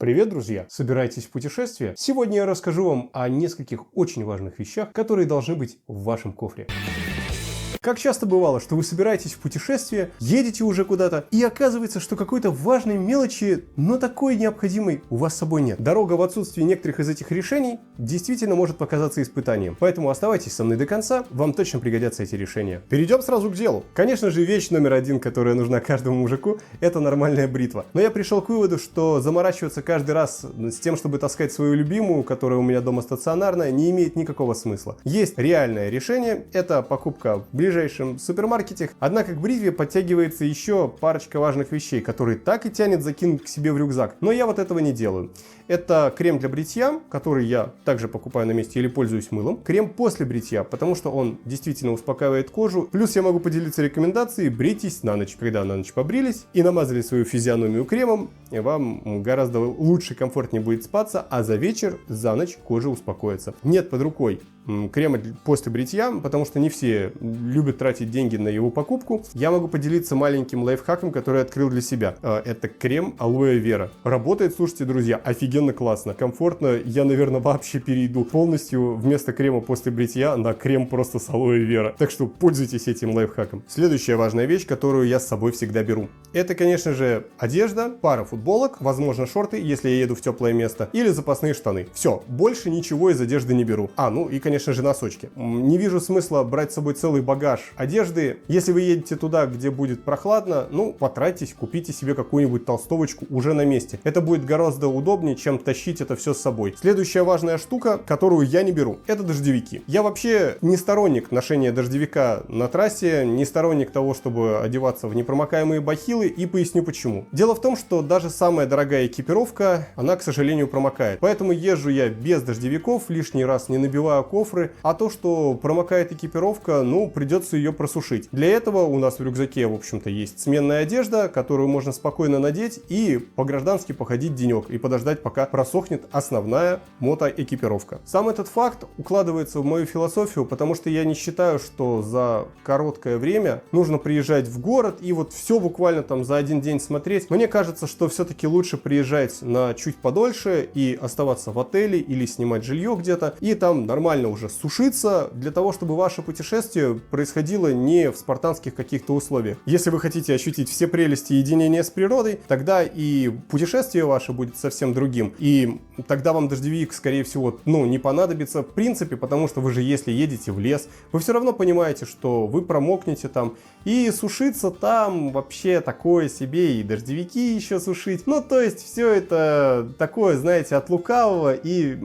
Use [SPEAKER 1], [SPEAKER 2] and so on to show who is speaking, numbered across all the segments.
[SPEAKER 1] Привет, друзья! Собираетесь в путешествие? Сегодня я расскажу вам о нескольких очень важных вещах, которые должны быть в вашем кофре. Как часто бывало, что вы собираетесь в путешествие, едете уже куда-то, и оказывается, что какой-то важной мелочи, но такой необходимой у вас с собой нет. Дорога в отсутствии некоторых из этих решений действительно может показаться испытанием. Поэтому оставайтесь со мной до конца, вам точно пригодятся эти решения. Перейдем сразу к делу. Конечно же, вещь номер один, которая нужна каждому мужику, это нормальная бритва. Но я пришел к выводу, что заморачиваться каждый раз с тем, чтобы таскать свою любимую, которая у меня дома стационарная, не имеет никакого смысла. Есть реальное решение, это покупка в ближайшем супермаркете. Однако к бритве подтягивается еще парочка важных вещей, которые так и тянет закинуть к себе в рюкзак. Но я вот этого не делаю. Это крем для бритья, который я также покупаю на месте или пользуюсь мылом. Крем после бритья, потому что он действительно успокаивает кожу. Плюс я могу поделиться рекомендацией: брейтесь на ночь. Когда на ночь побрились и намазали свою физиономию кремом, вам гораздо лучше, комфортнее будет спаться, а за вечер, за ночь кожа успокоится. Нет под рукой крема после бритья, потому что не все любят тратить деньги на его покупку. Я могу поделиться маленьким лайфхаком, который я открыл для себя. Это крем алоэ вера. Работает, слушайте, друзья, офигенно классно, комфортно. Я, наверное, вообще перейду полностью вместо крема после бритья на крем просто с алоэ вера. Так что пользуйтесь этим лайфхаком. Следующая важная вещь, которую я с собой всегда беру. Это, конечно же, одежда, пара футболок, возможно, шорты, если я еду в теплое место, или запасные штаны. Все, больше ничего из одежды не беру. Ну и, конечно же, носочки. Не вижу смысла брать с собой целый багаж одежды. Если вы едете туда, где будет прохладно, потратьтесь, купите себе какую-нибудь толстовочку уже на месте. Это будет гораздо удобнее, чем тащить это все с собой. Следующая важная штука, которую я не беру, это дождевики. Я вообще не сторонник ношения дождевика на трассе, не сторонник того, чтобы одеваться в непромокаемые бахилы, и поясню почему. Дело в том, что даже самая дорогая экипировка, она, к сожалению, промокает. Поэтому езжу я без дождевиков, лишний раз не набиваю кофры, а то, что промокает экипировка, придется ее просушить. Для этого у нас в рюкзаке, в общем-то, есть сменная одежда, которую можно спокойно надеть и по-граждански походить денек и подождать, пока просохнет основная мотоэкипировка. Сам этот факт укладывается в мою философию, потому что я не считаю, что за короткое время нужно приезжать в город и вот все буквально там за один день смотреть. Мне кажется, что все-таки лучше приезжать на чуть подольше и оставаться в отеле или снимать жилье где-то, и там нормально уже сушиться, для того, чтобы ваше путешествие происходило не в спартанских каких-то условиях. Если вы хотите ощутить все прелести единения с природой, тогда и путешествие ваше будет совсем другим, и тогда вам дождевик, скорее всего, не понадобится в принципе, потому что вы же, если едете в лес, вы все равно понимаете, что вы промокнете там, и сушиться там вообще такое себе, и дождевики еще сушить. То есть все это такое, знаете, от лукавого, и,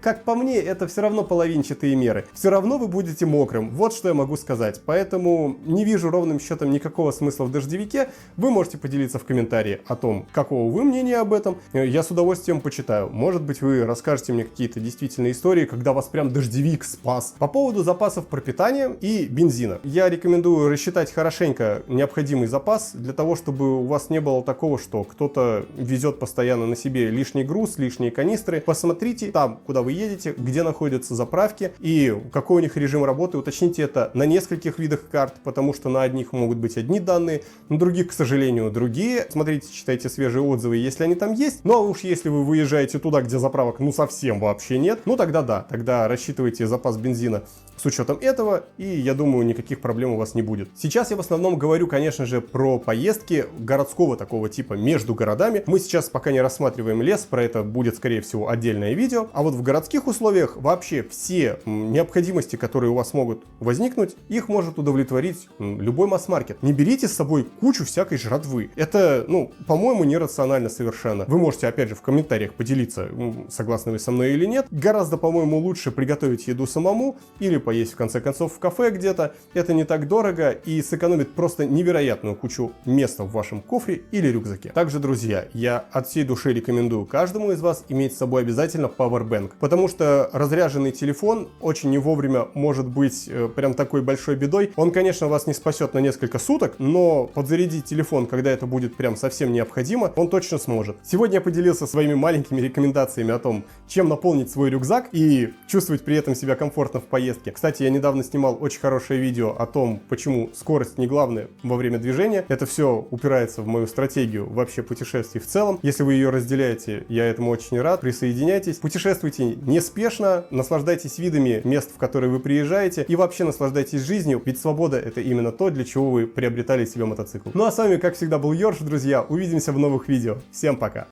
[SPEAKER 1] как по мне, это все равно половинчатые меры. Все равно вы будете мокрым, вот что я могу сказать. Поэтому не вижу ровным счетом никакого смысла в дождевике. Вы можете поделиться в комментарии о том, какого вы мнения об этом. Я с удовольствием почитаю. Может быть, вы расскажете мне какие-то действительно истории, когда вас прям дождевик спас. По поводу запасов пропитания и бензина. Я рекомендую рассчитать хорошенько необходимый запас, для того, чтобы у вас не было такого, что кто-то везет постоянно на себе лишний груз, лишние канистры. Посмотрите там, куда вы едете, где находятся заправки и какой у них режим работы. Уточните это на нескольких видах карт, потому что на одних могут быть одни данные, на других, к сожалению, другие. Смотрите, читайте свежие отзывы, если они там есть. А уж если вы выезжаете туда, где заправок совсем вообще нет, тогда да, тогда рассчитывайте запас бензина с учетом этого, и я думаю, никаких проблем у вас не будет. Сейчас я в основном говорю, конечно же, про поездки городского такого типа между городами. Мы сейчас пока не рассматриваем лес, про это будет, скорее всего, отдельное видео. А вот в городских условиях вообще все необходимости, которые у вас могут возникнуть, их может удовлетворить любой масс-маркет. Не берите с собой кучу всякой жратвы. Это, по-моему, нерационально совершенно. Вы можете, опять же, в комментариях поделиться, согласны вы со мной или нет. Гораздо, по-моему, лучше приготовить еду самому или поесть, в конце концов, в кафе где-то. Это не так дорого и сэкономит просто невероятную кучу места в вашем кофре или рюкзаке. Также, друзья, я от всей души рекомендую каждому из вас иметь с собой обязательно Powerbank, потому что разряженный телефон телефон очень не вовремя может быть прям такой большой бедой. Он, конечно, вас не спасет на несколько суток, но подзарядить телефон, когда это будет прям совсем необходимо, он точно сможет. Сегодня я поделился своими маленькими рекомендациями о том, чем наполнить свой рюкзак и чувствовать при этом себя комфортно в поездке. Кстати, я недавно снимал очень хорошее видео о том, почему скорость не главное во время движения. Это все упирается в мою стратегию вообще путешествий в целом. Если вы ее разделяете, я этому очень рад. Присоединяйтесь. Путешествуйте неспешно, наслаждайтесь видами мест, в которые вы приезжаете, и вообще наслаждайтесь жизнью, ведь свобода — это именно то, для чего вы приобретали себе мотоцикл. Ну а с вами, как всегда, был Йорш, друзья. Увидимся в новых видео. Всем пока!